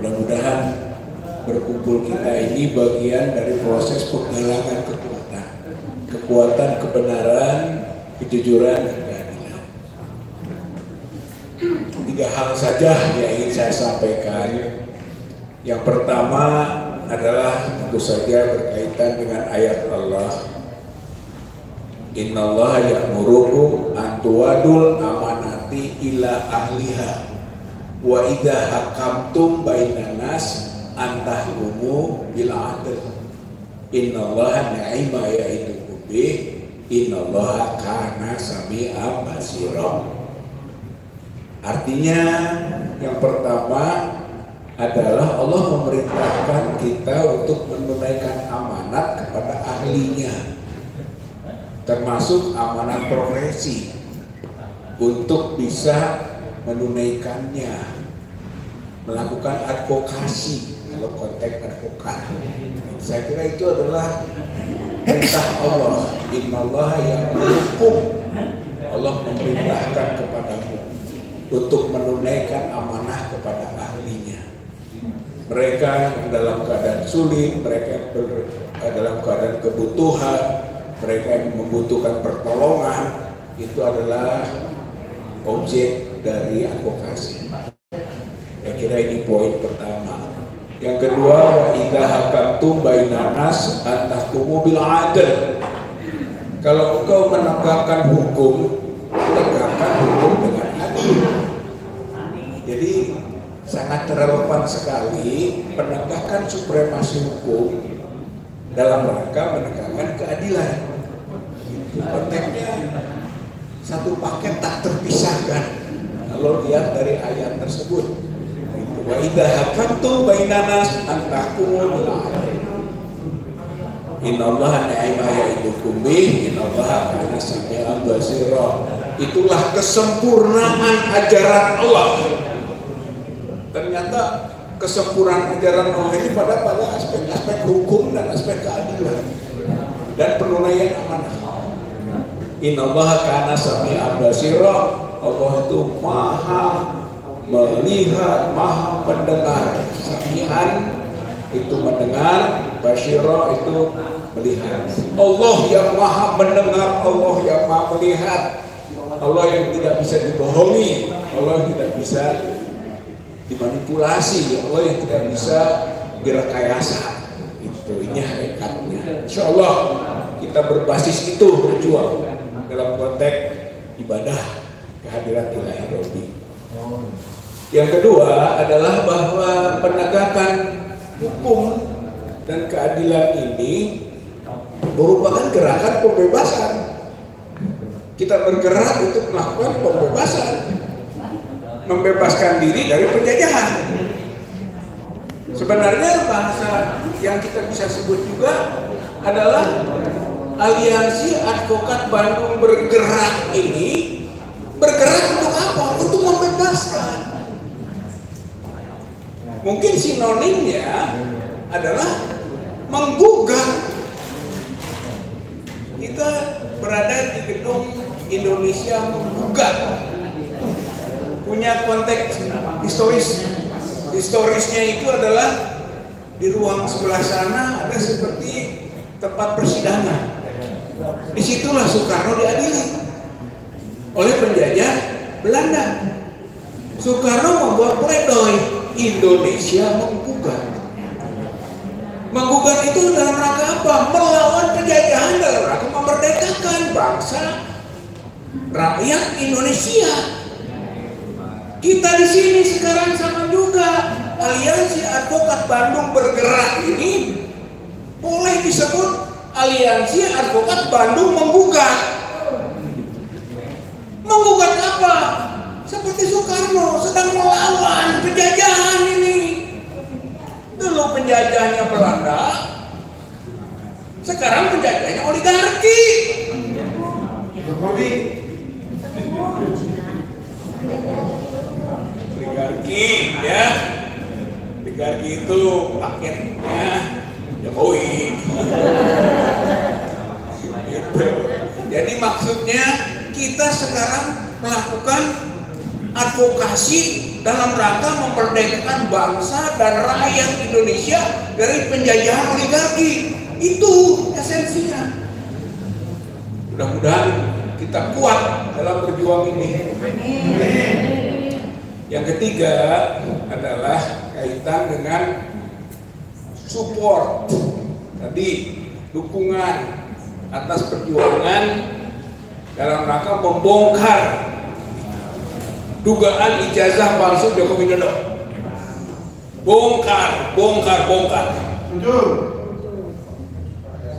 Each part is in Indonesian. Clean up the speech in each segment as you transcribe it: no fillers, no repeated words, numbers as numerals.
Mudah-mudahan berkumpul kita ini bagian dari proses penggalangan kekuatan, kekuatan kebenaran, kejujuran, dan keadilan. 3 hal saja yang ingin saya sampaikan. Yang pertama adalah tentu saja berkaitan dengan ayat Allah. Innallaha ya'murukum an tu'adul amanati ila ahliha wa idza hakamtum bainan nas an tahkumu bil adl. Innallaha ni'ma ya'idukum bih innallaha kana sami'an basira. Artinya yang pertama adalah Allah memerintahkan kita untuk menunaikan amanat kepada ahlinya, termasuk amanat profesi, untuk bisa menunaikannya, melakukan advokasi kalau konteks advokat. Saya kira itu adalah perintah Allah. Innallaha ya'murukum, Allah memerintahkan kepadamu untuk menunaikan amanah kepada ahlinya. Mereka yang dalam keadaan sulit, mereka yang dalam keadaan kebutuhan, mereka yang membutuhkan pertolongan, itu adalah objek dari advokasi. Saya kira ini poin pertama. Yang kedua, wa idza hakamtum bainan nas an tahkumu bil adl. Kalau engkau menegakkan hukum, tegakkan hukum dengan adil. Jadi sangat relevan sekali penegakan supremasi hukum dalam rangka menegakkan keadilan. Itu konteksnya satu paket tak terpisahkan kalau lihat dari ayat tersebut. Wa idza hakamtum bainan nas an tahkumu bil adl. Innallaha ni'ma ya'idukum bih innallaha kana sami'an basira. Itulah kesempurnaan ajaran Allah. Ternyata kesempurnaan ajaran Allah ini pada aspek-aspek hukum dan aspek keadilan dan penunaian amanah. Innallaha kana sami'an basira. Allah itu maha melihat, maha mendengar. Sami'an itu mendengar, basira itu melihat. Allah yang maha mendengar, Allah yang maha melihat, Allah yang tidak bisa dibohongi, Allah yang tidak bisa dimanipulasi, Allah yang tidak bisa direkayasa. Ini hakikatnya. Insya Allah kita berbasis itu berjuang dalam konteks ibadah kehadiran Ilahi Rabbi. Yang kedua adalah bahwa penegakan hukum dan keadilan ini merupakan gerakan pembebasan. Kita bergerak untuk melakukan pembebasan, membebaskan diri dari penjajahan. Sebenarnya bahasa yang kita bisa sebut juga adalah Aliansi Advokat Bandung Bergerak ini bergerak untuk apa? Untuk membebaskan. Mungkin sinonimnya adalah menggugat. Kita berada di gedung Indonesia Menggugat, punya konteks historis. Historisnya itu adalah di ruang sebelah sana ada seperti tempat persidangan. Disitulah Soekarno diadili oleh penjajah Belanda. Soekarno membuat pledoi Indonesia menggugat. Menggugat itu dalam rangka apa? Melawan penjajahan, dalam rangka memerdekakan bangsa rakyat Indonesia. Kita di sini sekarang sama juga. Aliansi Advokat Bandung Bergerak ini boleh disebut Aliansi Advokat Bandung Menggugat. Menggugat apa? Seperti Soekarno sedang melawan penjajahan ini. Dulu penjajahnya Belanda, sekarang penjajahnya oligarki. Oligarki, ya. Oligarki itu paketnya Jokowi. Gitu. Jadi maksudnya kita sekarang melakukan advokasi dalam rangka memerdekakan bangsa dan rakyat Indonesia dari penjajahan oligarki. Itu esensinya. Mudah-mudahan kita kuat dalam berjuang ini. Yang ketiga adalah kaitan dengan support. Tadi dukungan atas perjuangan dalam rangka membongkar dugaan ijazah palsu Joko Widodo. Bongkar.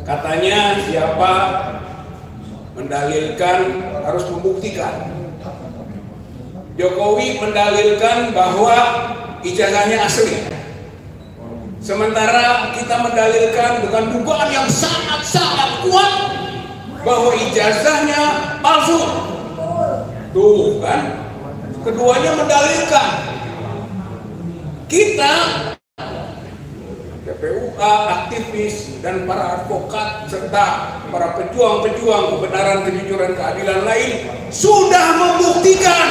Katanya siapa mendalilkan harus membuktikan. Jokowi mendalilkan bahwa ijazahnya asli. Sementara kita mendalilkan dengan dugaan yang sangat-sangat kuat bahwa ijazahnya palsu. Tuh kan, keduanya mendalilkan. Kita PPUA, aktivis, dan para advokat serta para pejuang-pejuang kebenaran, kejujuran, keadilan lain sudah membuktikan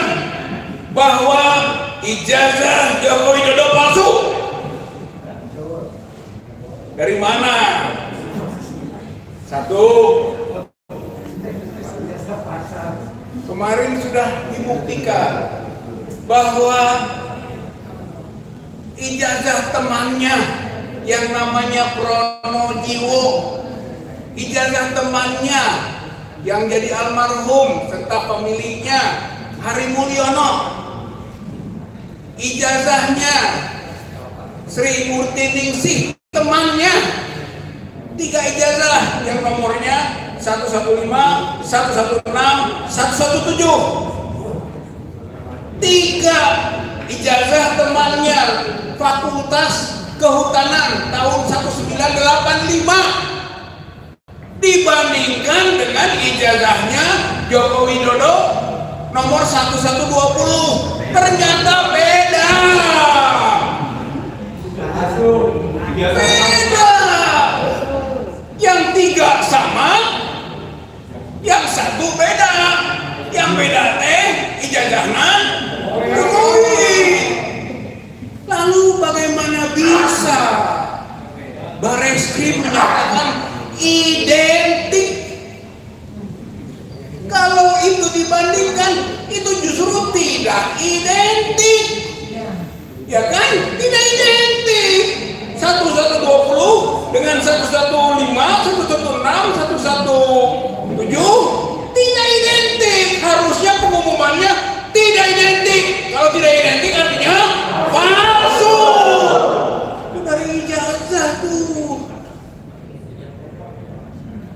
bahwa ijazah Joko Widodo palsu. Dari mana? Satu, kemarin sudah dibuktikan bahwa ijazah temannya yang namanya Pronojiwo, ijazah temannya yang jadi almarhum serta pemiliknya Hari Mulyono, ijazahnya Sri Murti Ningsih, temannya, 3 ijazah yang nomornya 115, 116, 117. 3 ijazah temannya Fakultas Kehutanan tahun 1985 dibandingkan dengan ijazahnya Joko Widodo nomor 1120. Ternyata beda. Beda. Yang 3 sama, yang 1 beda. Yang beda teh ijazahnya Jokowi. Lalu bagaimana bisa Bareskrim menyatakan identik? Kalau itu dibandingkan, itu justru tidak identik. Ya kan? Tidak identik. 1120 dengan 115, 116, 117 tidak identik. Harusnya pengumumannya tidak identik. Kalau tidak identik artinya palsu. Itu dari ijazah tuh.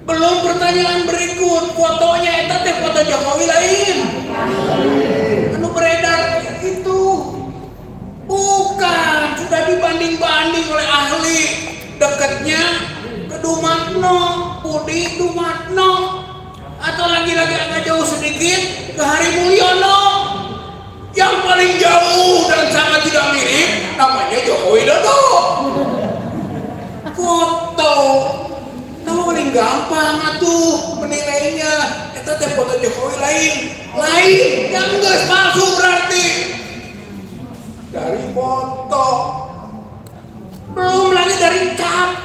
Belum pertanyaan berikut, fotonya itu teh foto Jokowi lain. Anu beredar itu bukan, sudah dibanding-banding oleh ahli dekatnya ke Dumatno, Budi Dumatno, atau lagi-lagi agak jauh sedikit ke Hari Mulyono. Yang paling jauh dan sangat tidak mirip namanya Joko Widodo. Foto tahu paling gampang atuh menilainya. Itu teh foto Jokowi lain yang geus palsu berarti dari foto, belum lagi dari cap.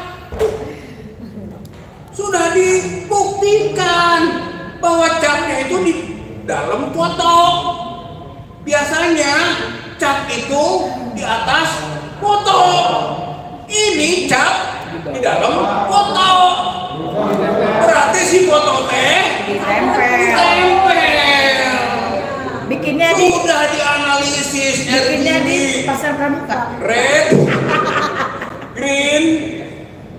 Sudah dibuktikan bahwa capnya itu di dalam foto. Biasanya cap itu di atas foto, ini cap di dalam foto. Berarti si foto teh ditempel. Bikinnya sudah dianalisis, bikinnya di pasar pramuka. Red, green,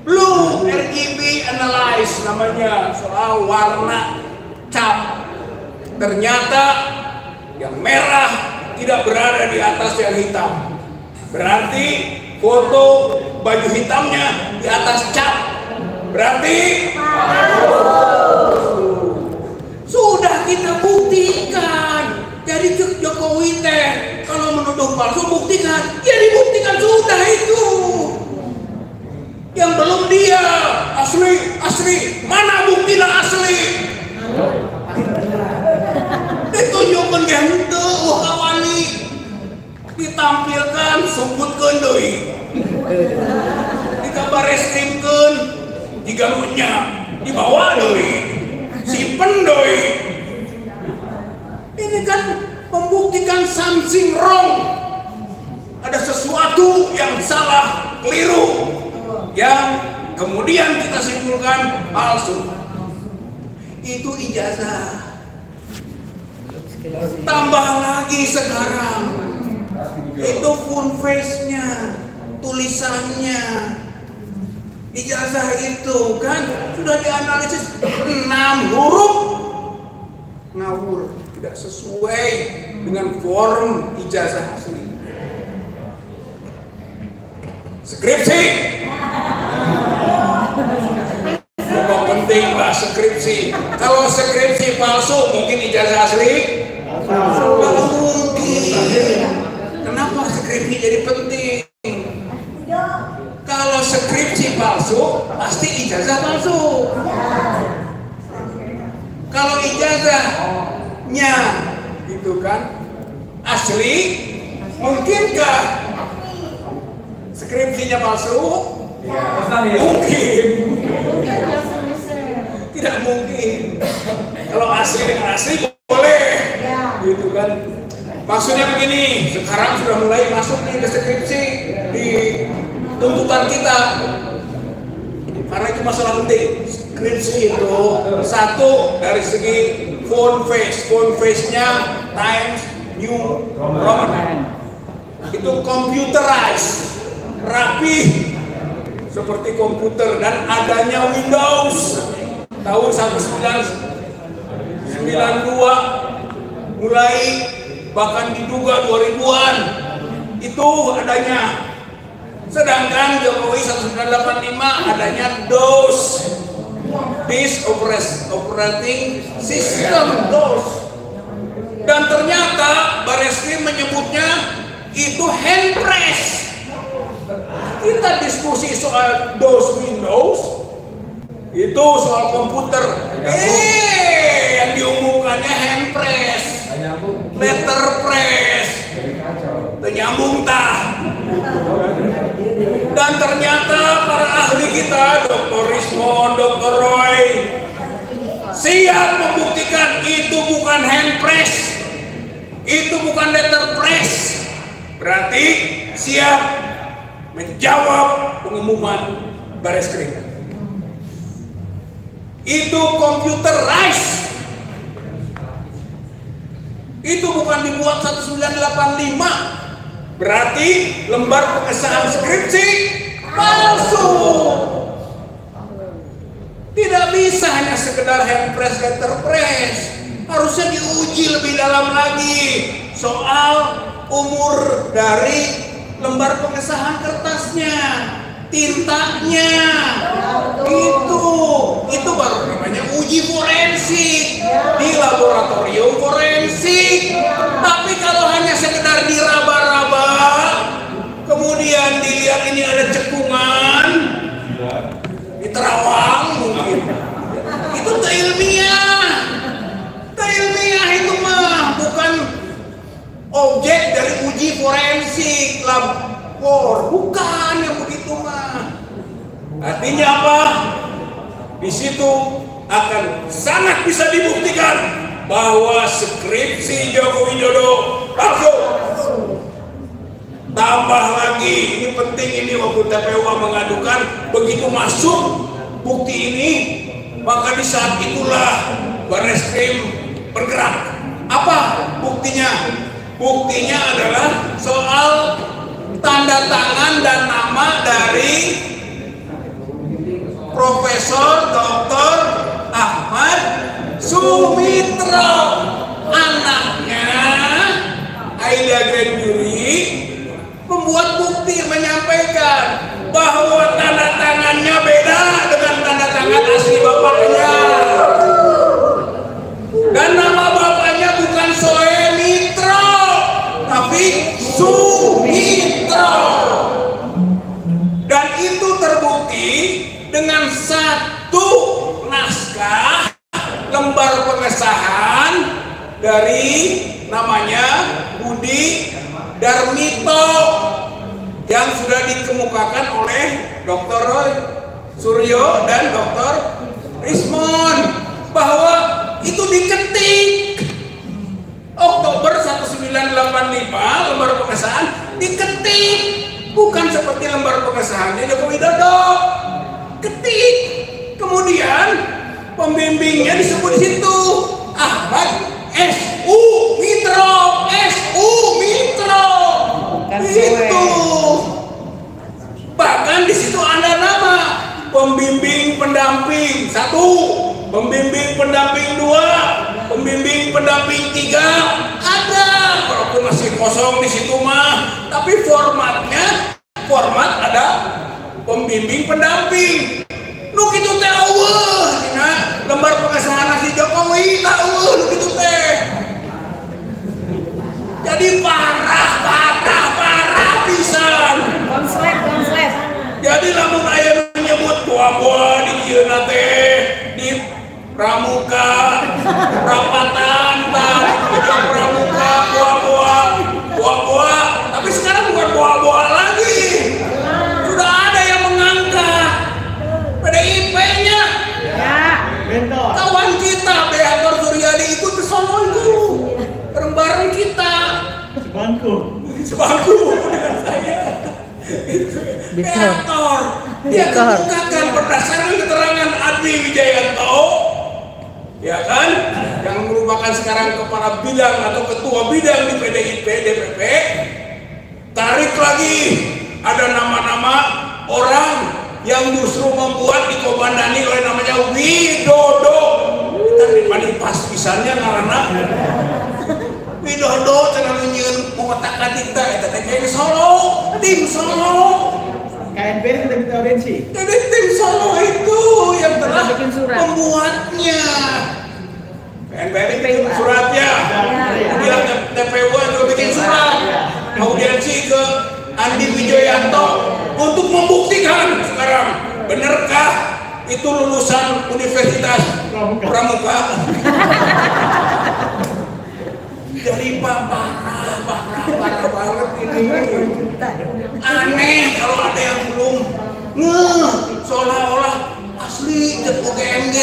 blue, RGB analyze namanya, soal warna cap. Ternyata yang merah tidak berada di atas yang hitam. Berarti foto baju hitamnya di atas cap. Berarti sudah kita buktikan. Jadi Jokowi teh kalau menuduh palsu buktikan. Ya dibuktikan sudah itu. Yang belum dia asli. Mana buktinya asli? Ditunjukkan gitu, kawani. ditampilkan sumputkeun deui. Dikabareskrimkeun digalunya dibawa deui. Simpen deui. Ini kan membuktikan something wrong. Ada sesuatu yang salah, keliru, yang kemudian kita simpulkan palsu. Itu ijazah. Tambah lagi sekarang, itu full face-nya, tulisannya. Ijazah itu kan sudah dianalisis 6 huruf. Ngawur, tidak sesuai dengan form ijazah asli. Skripsi. Memang penting lah skripsi. Kalau skripsi palsu mungkin ijazah asli? Kalau mungkin. Kenapa skripsi jadi penting? Kalau skripsi palsu pasti ijazah palsu. Kalau ijazahnya gitu kan asli, mungkinkah skripsinya palsu? Mungkin. Tidak mungkin. Kalau asli dengan asli boleh. Gitu kan. Maksudnya begini, sekarang sudah mulai masuk nih ke skripsi di tuntutan kita. Karena itu masalah penting. Skripsi itu satu dari segi font face-nya Times New Roman. Itu computerized, rapi seperti komputer, dan adanya Windows tahun 1992 mulai, bahkan diduga 2000-an itu adanya. Sedangkan Jokowi 1985 adanya DOS, Disk Operating System, DOS. Dan ternyata Bareskrim menyebutnya itu handpress. Kita diskusi soal DOS Windows, itu soal komputer. Yang diumumkannya handpress, letterpress, penyambung tah. Dan ternyata para ahli kita, Dr. Rismond, Dr. Roy, siap membuktikan itu bukan handpress, itu bukan letterpress. Berarti siap menjawab pengumuman Bareskrim. Itu computerized. Itu bukan dibuat 1985. Berarti lembar pengesahan skripsi palsu. Tidak bisa hanya sekedar handpress, letterpress. Harusnya diuji lebih dalam lagi soal umur dari lembar pengesahan kertasnya, tintanya. Itu baru namanya uji forensik di laboratorium forensik. Tapi kalau hanya sekedar diraba-raba, kemudian dilihat ini ada cekungan di terawang mungkin, itu tak ilmiah. Tak ilmiah itu mah bukan objek dari uji forensik labor, bukan yang begitu mah. Artinya apa? Di situ akan sangat bisa dibuktikan bahwa skripsi Joko Widodo palsu. Tambah lagi, ini penting, ini waktu TPUA mengadukan, begitu masuk bukti ini, maka di saat itulah Bareskrim bergerak. Apa buktinya? Buktinya adalah soal tanda tangan dan nama dari Profesor Dr. Ahmad Sumitro, anaknya Aida Grand Jury, membuat bukti menyampaikan bahwa tanda tangannya beda dengan tanda tangan asli bapaknya, dan nama bapaknya bukan Soemitro tapi Sumitro. Dan itu terbukti dengan satu naskah lembar pengesahan dari namanya Budi Darmito yang sudah dikemukakan oleh Dr. Roy Suryo dan Dr. Rismon bahwa itu diketik Oktober 1985 lembar pengesahan diketik, bukan seperti lembar pengesahannya Joko Widodo, ketik. Kemudian pembimbingnya disebut di situ Ahmad S.U. Mitro, S.U. Mitro. Itu. Bahkan di situ ada nama pembimbing pendamping 1, pembimbing pendamping 2, pembimbing pendamping 3 ada. Walaupun masih kosong di situ mah, tapi format ada pembimbing pendamping. Nu kitu teh eueuh dina lembar pengesahan si Jokowi tah eueuh nu kitu teh. Jadi parah pisan. Konslet. Jadi lamun aya nyebut buah-buah di kieu teh di pramuka, rapatan tah di pramuka buah-buah, tapi sekarang bukan buah-buah lagi. Sudah ada yang mengangkat PDIP-nya. Ya. Kawan kita Beator Suryadi ikut ke sono itu. Bareng kita. Sebangku dengan saya. Beator. Dia kemukakan berdasarkan keterangan Adwi Wijayanto, ya kan, yang merupakan sekarang kepala bidang atau ketua bidang di PDIP DPP. Tarik lagi ada nama-nama orang yang justru membuat dikomandani oleh namanya Widodo. Kita dimana pas pisannya ngarana Widodo cenah nyeun mengotakkan kita eta teh di Solo, tim Solo. KNPR sudah minta audiensi. Jadi tim Solo itu yang telah membuatnya. KNPR bikin suratnya. Kemudian TPW juga bikin surat audiensi ke Andi Wijoyanto untuk membuktikan sekarang benarkah itu lulusan Universitas Pramuka. Jadi parah banget ini. Aneh kalau ada yang belum seolah-olah asli cek UGMG,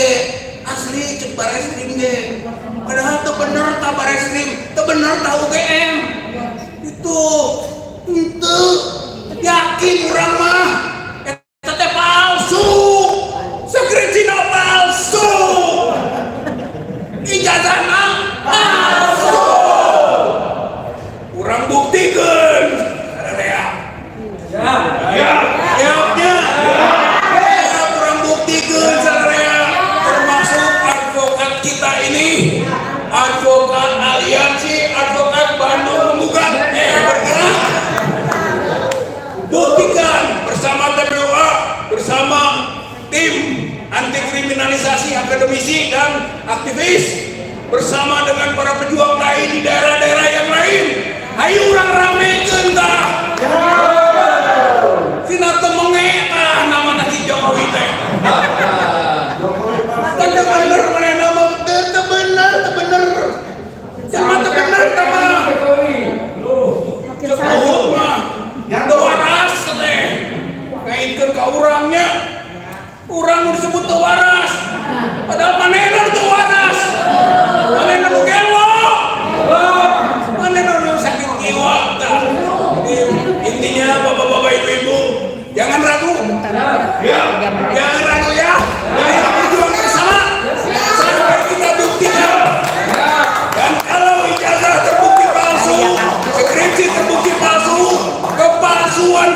asli cek Bareskrim ge. Padahal teu bener tah Bareskrim, teu bener tah UGM. Itu yakin urang mah eta teh palsu. Skripsina palsu. Ijazahna palsu. Urang buktikeun. Kurang buktikan saudara, termasuk advokat kita ini, advokat aliansi, advokat Bandung Menggugat, bergerak, buktikan bersama TPUA, bersama tim anti kriminalisasi akademisi dan aktivis, bersama dengan para pejuang lain di daerah-daerah yang lain. Ayo urang ramekeun tah. Sina teu mengeta nama nasi Jokowi teh. Teu bener manehna mah teu bener. Jangan teu bener tah mah. Jokowi mah yang teu waras teh. Ngaitkeun ka urangnya. Urang disebut teu waras. Padahal manehna teu waras. Manehna nu gelo. Manehna nu sakit jiwa tah. Intinya bapak-bapak ibu-ibu jangan ragu, jangan ragu ya. Ayo berjuang bersama sampai kita buktikan. Dan kalau ijazah terbukti palsu, skripsi terbukti palsu, kepalsuan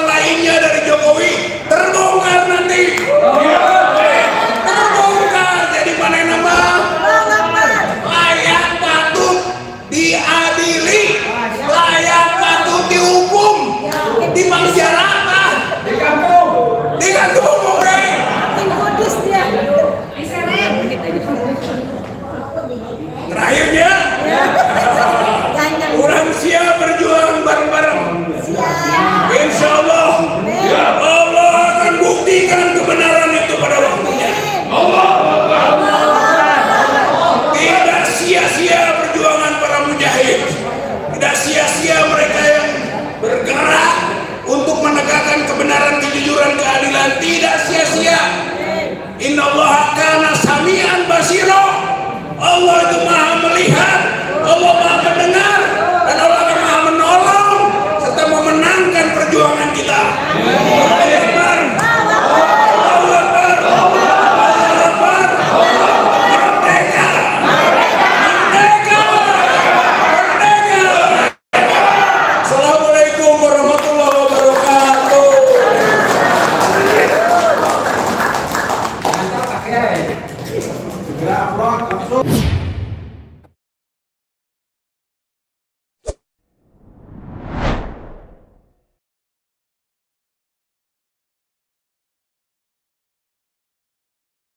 lainnya dari Jokowi terbongkar nanti. Terbongkar. Jadi mana nama layak patut diadili, layak patut dihukum, di masyarakat, di kampung oke. Terakhirnya, orang siap berjuang bareng-bareng. Insya Allah, Allah akan buktikan kebenaran itu pada waktunya. Tidak sia-sia perjuangan para mujahid, tidak sia-sia mereka Allah itu maha melihat, Allah maha mendengar, dan Allah akan maha menolong serta memenangkan perjuangan kita. Allahu Akbar. Allahu Akbar. Allahu Akbar. Merdeka. Merdeka. Merdeka. Assalamualaikum warahmatullahi wabarakatuh. Segera upload langsung.